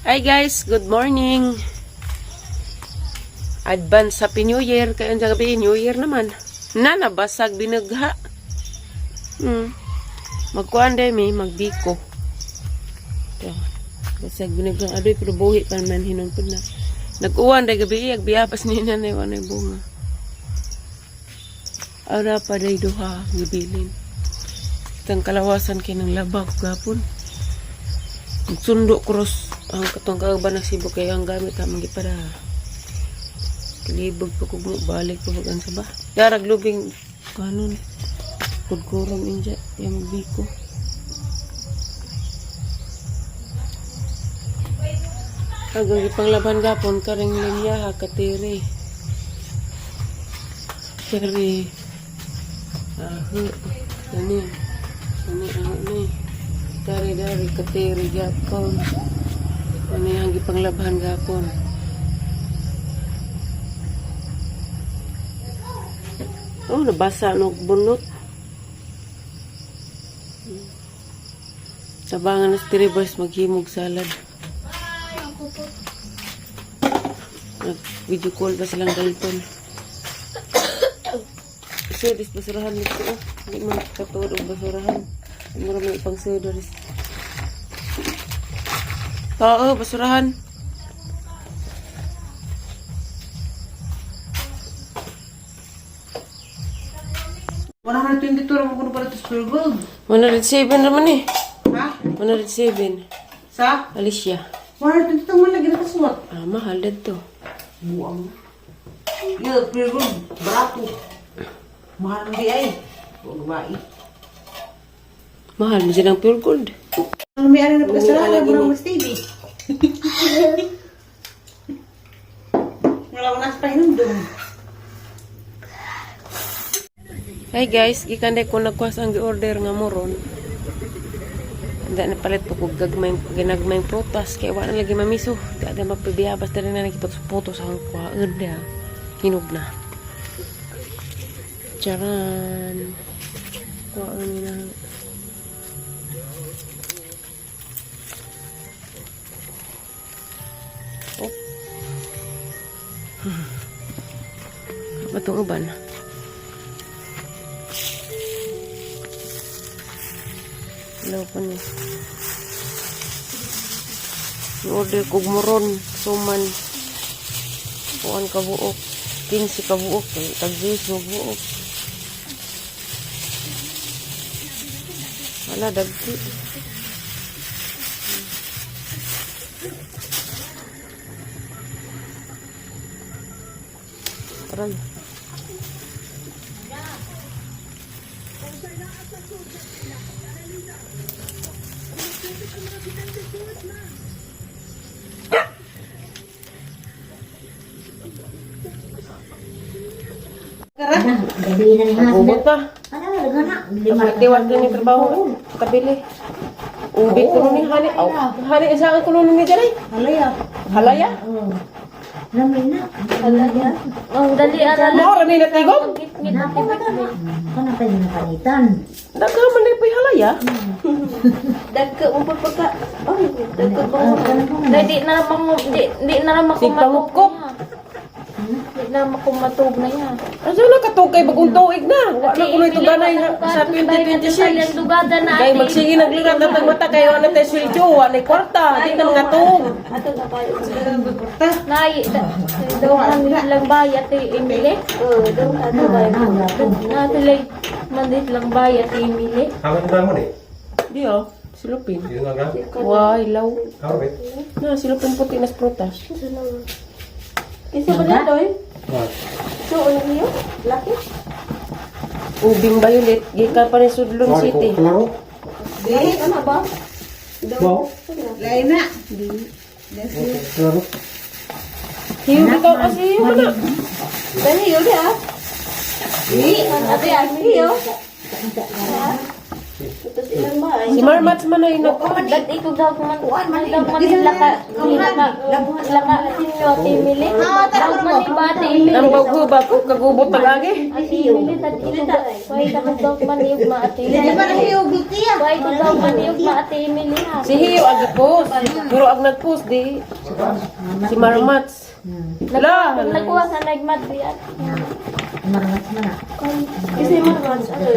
Hi guys, good morning. Advance Happy New Year. Kaya ang gabi, New Year naman. Nabasag binagha. Magkuhan din may magbiko. Basag binagha. Adoy, pero buhi pa naman hinunpod na. Nag-uwan din gabi, agbiyapas ni nanay, wanay bunga. Ara pa day duha, gibilin. Itang kalawasan kinang labak gapon. Sundo cross ang katong kagba ng Cebu kaya ang gamit amang gipada. Kilibog pa kung balik ko bagan sa ba. Darag lubing kanon. Kudkurong inja yung biko. Hanggang ipanglaban gapon karing linya ha katiri. Kiri. Ani. Dari katiri gapon. Ano yung ipanglaban gapon. Oh, nabasa no bunot. Tabangan na stribers maghimog salad. Video call pa silang dalton. Sedis basurahan nito. Hindi mo katulad og basurahan. Mura may ipang sedis. Oo, basurahan. Wala ka na 22 naman kung para ito Spur Gold. 107 naman eh. Ha? 107. Sa? Alicia. 122 man lagi nakasuot. Mahal dito. Buang. Yo, Spur Gold. Barato. Mahal na di ay. Huwag babae. Mahal mo silang pure gold. Ang may ano na pagkasalahan mo ng mas TV. Wala ko nasa pahinundong. Hi guys, gikan ko nagkuas ang gi-order nga moron. Hindi na palit po kung ginagmayng prutas. Kaya wala na lagi mamiso. Di ada magpibiyabas na rin na nakita sa puto sa hangkwaad na. Hinog na. Charan. Kuhaan nila. Oh. Batong uban. Hello pa niya. Order kog moron, suman. Kuan ka buok. 15 ka buok. Tag-10 mo buok. Wala, dagti. Aray. Gabi na ni Ubot pa. Ano na? Tiwas din yung trabaho. Kabili. Ubi ko nun ni Hani. Hani, isang ko nun ni Jalay. Halaya. Halaya? Lamay na. Halaya? Ang dali ara lang. Mahal ni natigom. Kana pa yung napalitan. Nagkaman na yung halaya. Dagka umpod pagka. Ay, dagka ba? Di na naman Si pangukop. Di na makumatog na yan. Asa na katugay bagong tuig na. Wala ko na ito ganay sa 2026. Dugada na. Kaya magsige naglirat na tag mata kayo na tayo sweldo. Walay kwarta. Di na nga tug. Ato na kayo. Nay, dawan lang bayat Emily. Daw ano ba? Natuloy mandit lang bayat Emily. Hawak mo mo ni? Di oh. Silupin. Dito na ga? Wah, ilaw. Hawak. Na, silupin puti na prutas. Kasi ba dito eh? Ah. So, ano niyo? Laki? Ubing violet. Gikan pa rin Sudlon City. Klaro? Ay, ano ba? Wow. Lain na. Klaro? Hiyo bitaw kasi yun na. Dali, yun ah. Ate, ate, yun. Ito silang bahay. Si Marmats man ay nagkuhan. Dati ito daw man daw man laka sinyo at Emily. Daw man ni bati Emily. Ang baghubag o kagubot lagi. Ay si Emily dati ito daw. Why daw man yung maati. Di ba nahiyog tiya? Why daw man yung maati Emily. Si Hiyo ag-post. Pero ag nag-post di. Si Marmats. Nagkuha sa nagmadri at Marmas mo na. kasi marwan ano.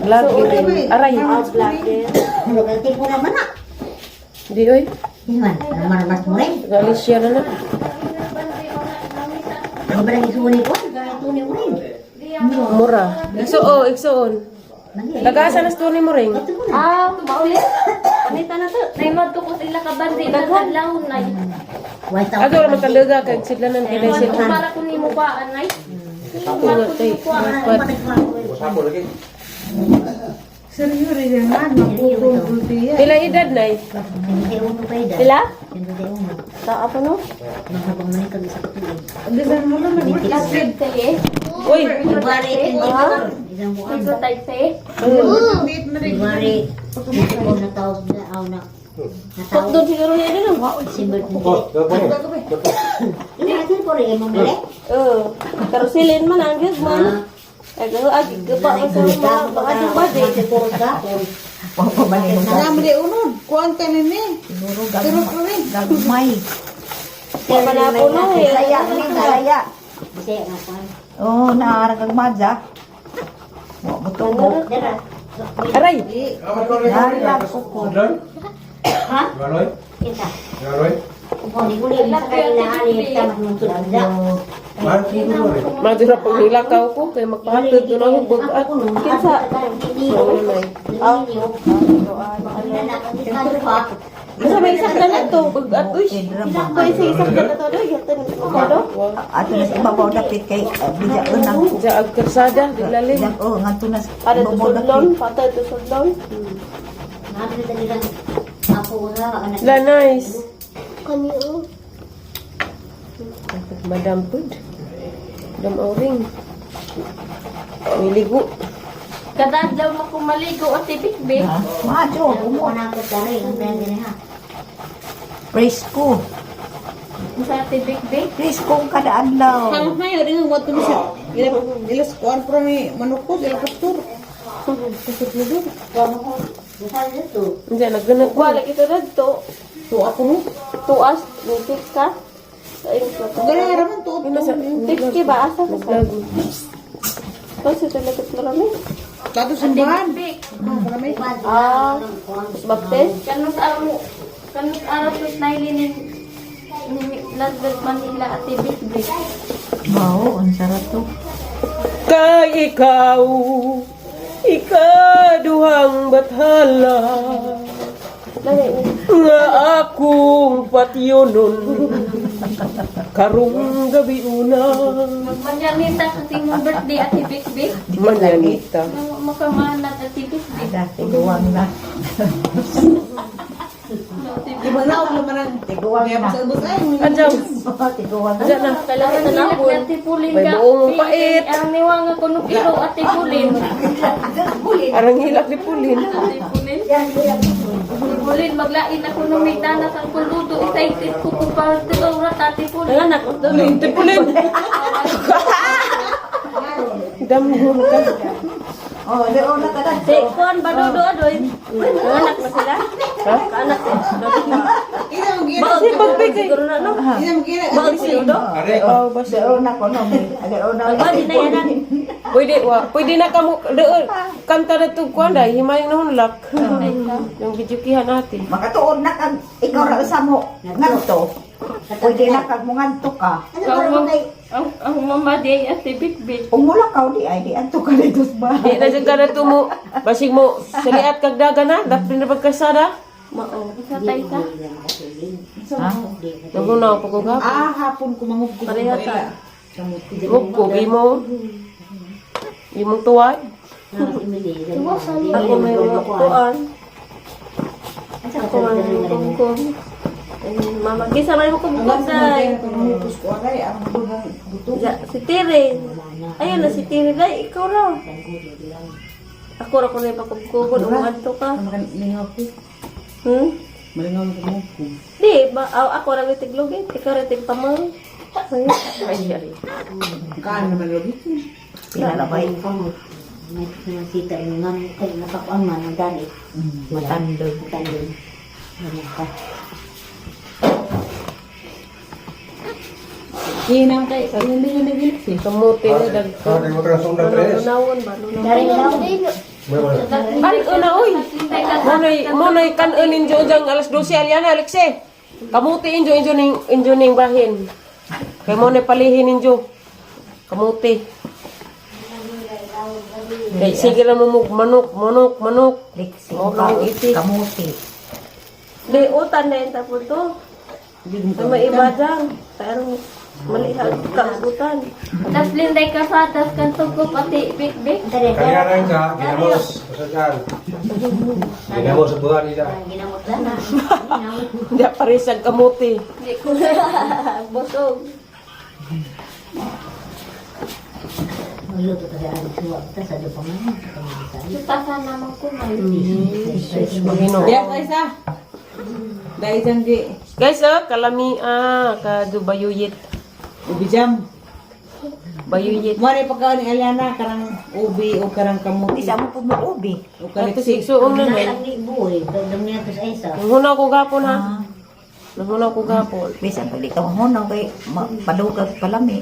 Lagi rin. Aray. Ano ka tipo naman na? Di oy. Iman, marmas mo rin. Galisya na na. Ano ba lang isuni ko? Gaya tuni mo rin. Mura. Igsuon. Tagasa na stone mo ring. Maulit. Panita na to. Naimad ko sila ka bandi daghan laon nay. Ato naman talaga kag sidlanan kay sila. Para kun nimo pa anay. Tungo tay. Seryo rin yan nga, mapupulpul tiya. Pila edad nay? Hindi uno pa ida. Sila? Hindi uno. Ta apa no? Mahabang manikag sa katulog. Diyan mo naman, Lasig tay. Uy. Ibari, isang buwan. Ito tay say. Hindi na rin. Ibari, dito ko natawag na, aw na. Natawag. Doon siguro niya din. Simbol ko. Ini atin ko rin, mamili. Pero silin man ang gyud man. Ay agi pa sa mga baka di ba di. Siguro ka. Namili unod, kuhaan ka nini. Pero ko rin. Gagmay. Kaya man ako no eh. Kasi nga pa. Oh, naarag madza. Mo betul mo. Dara. Aray. Naarag ko ko. Ha? Kita. Kung di ko rin sa kanila ani tamat mong tulada. Madura pag nilakaw ko kay magpahatid ko na hubog at Kinsa? Basta may isak na na to. Bugat uy. Ko isa isak na na to do. Yatan ko do. Ato na sa ibabaw dapit kay bija unang. Diya ag karsada diglalim. Yang oh nganto na Ada to ibabaw sudlon, dapit. patay to sudlon. Nabi tadi lang ako nga anak. La nice. Kanyo. Madam pud. Madam Oring. Miligo. Kada adlaw ako maligo at tibig-big. Macho, Umo umo. na ko tari ang tani ha. Presko. Sa tibig-big. Presko kada adlaw. Ang hayo rin ang wato na siya. Ilas kuhaan pro ni manukos, ilas pastor. Bukan itu. Diya nagganat ko. Wala kita dito. To ako mo. Tuas, ni fix ka. Sa iyong plato. Gala raman to. Fix ki ba asa ka sa? Naglago. Kasi talaga marami. Tato simbahan. Big. Marami. Baptes. Kanus araw sa nailinin ni Lasbel Manila at tibig-big. Mau ang sarap to. Kay ikaw, ikaduhang bathala, nga akong patiyonon, karong gabi una. Magmanyanita sa tingong birthday at tibig-big. Manyanita. Makamanat at tibig-big. Ada tiguang na. Iba na ako naman ang Tiguang kaya na. sa ubos ay. Adjam. Tiguang na. Diyan na. Kailangan na napon. At tipulin May ka. buong pait. Ang niwanga ko nung ilo at tipulin. Arang hilak ni Pulin. Tipulin. Tipulin. Maglain ako nung may danas ang kuludo. Excited ko kung pa tigawrat at tipulin. Ayan ako doon. Tipulin. Damhon ka. Oh, leo na kada. Si Kon, badudo adoy. Anak na sila. Ha? Anak na. Ina mo gina. Kasi pagbigay. Siguro na no. Ina mo gina. Bakit si Udo? Oh, basta. Leo na ko no. Leo na. Pwede na yan. Pwede na kamo doon. Kanta na to kuanda, himayong nahunlak. Yung videokihan natin. Makatuon na kag ikaw ra sa mo. Nganto. Pwede na kag mo nganto ka. Ang mama di at tibig-big. Umulakaw di ay di anto ka dito sa Di bahay. na dyan ka na tumo. Basig mo, saliat kag daga na. Dapat na pagkasada. Mao. Isa tayo ka. Nagunaw pa kong hapon. Hapon ko mangugkog. Pareha ta. Mugkog, imo. Imong tuwad. Ako may mga tuan. Ako may tungkong. Mama, kisa may mga kubukod day. Mangugkos ko aray. Ang bugang buto. Si Tiri. Ayun na si Tiri day. Ikaw raw. Ako ra ko na ipakugkugod, umanto ka. Makan lingaw ko. Malingaw mo ko. Di, ako ra tiglugit, ikaw ra tigpamang. Ay. Kaan naman lagi. Pinalabay. May sinasita yung nga kayo nakakuan man ang dali. Matandog. Matandog. Ano ka? Kinang kay, hindi nga nag-ilip eh. Kamuti na dagko. Di mo transong na tres. Unawon ba? Unawon. Dari lang. Ay, una, uy. Monay kanon injo jang alas 12 aliana, Alexe. Kamuti injo ning bahin. Kay monay palihin injo. Kamuti. Kay sige lang mo manok. Liksi. Oo, ang iti. Kamuti. Di, utan na yung tapos to. May iba dyan. Pero malihag kaugutan. Tapos linday ka sa atas kanto ko pati big. Dari Kaya lang ka, ginamos. Pasadyan. Ginamos sa buwan nila. Ginamot lang na. Ginamot. Hindi parisag kamuti. Di ko busog. Maluto kasi ang suwa. Tapos ano pa man. Tutasan naman ko na. Magino. Diyak ay sa. Dahil dyan di. Guys, kalamia ka dubayuyit. Ubijam. Bayuyit. Mari pagkaon ni Aliana karang ubi o karang kamuti. Isa mo po mo ubi. O Ito kaliksik. sigsuong na Wala na. lang ni buhay. Pagdang niya to sa isa. Nanghuna ko gapon ha. Nanghuna ko gapon. Bisan pag ikaw mo kay padugag palami.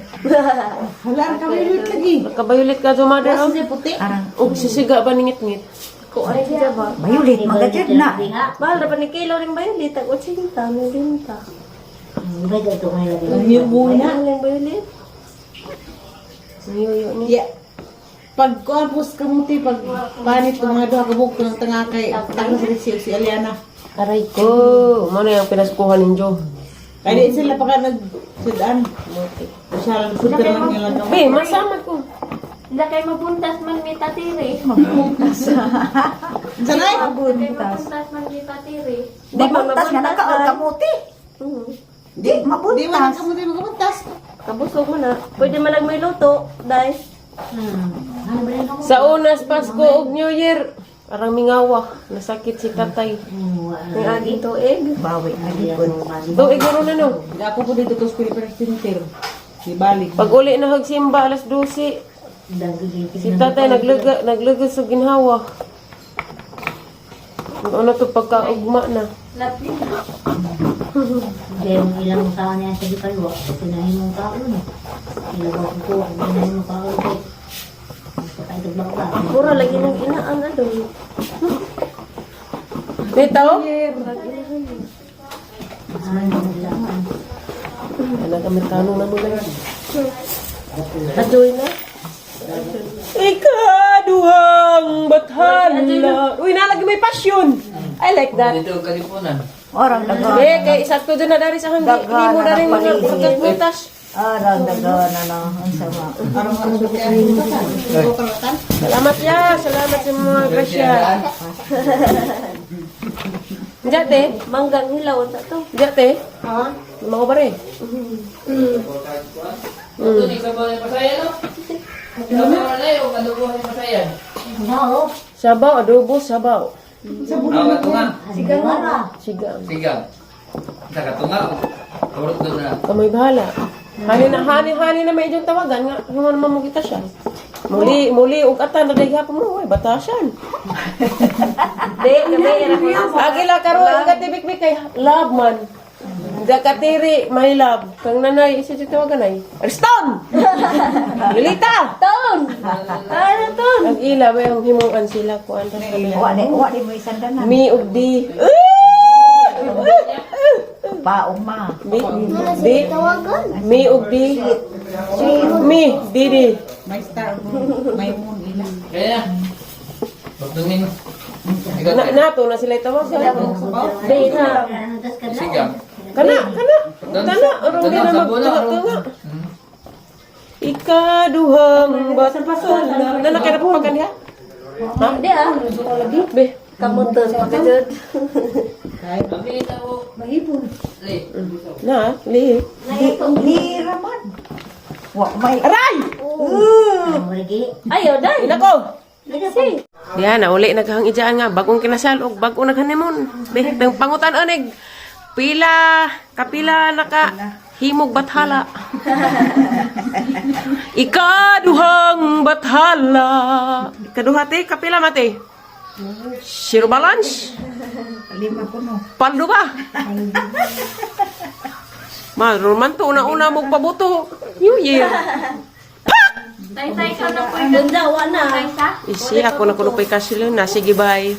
Hala, kamilit lagi. Kabayulit ka dumadar. Kasi puti. Arang Og sisiga ba ningit-ngit? Ko ay siya ba? bayulit magajud na. Mahal na pa ni kilo rin ba yun? Litag 80, may binta. Ibay ka ito kanila. Ang hirbo na. Mahal yung bayulit. Niyuyo ni. Yeah. Pag kuan pus kamuti, pag panit ko mga doha kabuk ng tanga kay tanga si Aliana. Karay ko. Oh, mana yang pinaskuhan ninyo? Kaya di sila pa ka nagsidaan. Masyadong super lang nila kamo. Be, masama ko. Hindi kayo mabuntas man may tatiri. Sanay? Hindi kayo mabuntas man may tatiri. Di mabuntas nga nakaon kamuti. Di Di man mabuntas. kamuti magamuntas. Kabusog mo na. Pwede man lang may luto. Dahil. Ano ba lang ako? Sa unas Pasko ug New Year, parang mingawa, nasakit si tatay. May agi tuig. Bawi na gipon. Tuig garo na no. Di ako po dito ko Pilipinas Center. Di balik. Pag uli na hagsimba alas 12, si tatay naglugas sa ginhawa. Ano to pagkaugma na. Lapin. Kaya yung ilang tao niya sa Dipalwa. Pinahin mong tao na. Ilagaw ko. Pinahin mong tao na. Pagkaitag baka. Puro lagi ng inaan ano. Dito? Ano Nag-Amerikano na muna yan. Adoy na. Ikaduhang bathala. Uy, nalagi may passion. I like that. Dito kalipunan. Orang daga. Eh, kay isakto doon na dari sa hanggi. Hindi mo na rin mga butas. Orang daga na no. Ang sama. Parang ano ba kaya? Salamat ya. Salamat sa mga grasya. Jate. Manggang hilaw na to. Jate. Ha? Mga bare. Ito ni sa mga pasaya no? Ano na yung kadubuhan ni pasaya? No. Sabaw, adobo, sabaw. Ang katunga. Sigang na. Sigang. Sigang. Sa katunga. Turot doon na. Kamay bahala. Hani na may idyong tawagan nga. Human naman mo kita siya. Muli, ug atan na dahi hapon mo. Uy, batasan. Di, kami yan ako. Agila karo ang katibik-bik kay love man. Da katiri, my love. Kang nanay, isa siya tawagan ay. Ariston! Lilita! Ton! Ano ton? Ang ila ba yung himuan sila ko ang Wali mo isang danan. Mi ug di. Paong ma. Mi ug di. Mi di. May star may moon ilang. Kaya na. Pagtungin. Nato na sila tawagan. Di na. Sigang. Kana. Orang Doon din sa na buna. magtunga. Ikaduhang bathala. Na nakarapagan niya? Ha? Di ah. Be. Kamuton. Pagkajud. Mabilis ako. Mahipon. Li. Na, li. Ni Raman. Wa may Aray! Ang lagi. Ayaw, dahil. Inako. Kasi. Yan, nauli naghang ijaan nga. Bagong kinasal o bagong naghanimon. Bang pangutan onig. Kapila naka himog bathala. Ikaduhang bathala. Ikaduhati, kapila mati. Zero balance. 5 ko no. Paldo ba? Roman to, una-una mong pabuto. New Year. Tay-tay ka na po yung ganda, wala. Tay-tay Isi, ako na kunupay ka sila na. Sige, bye.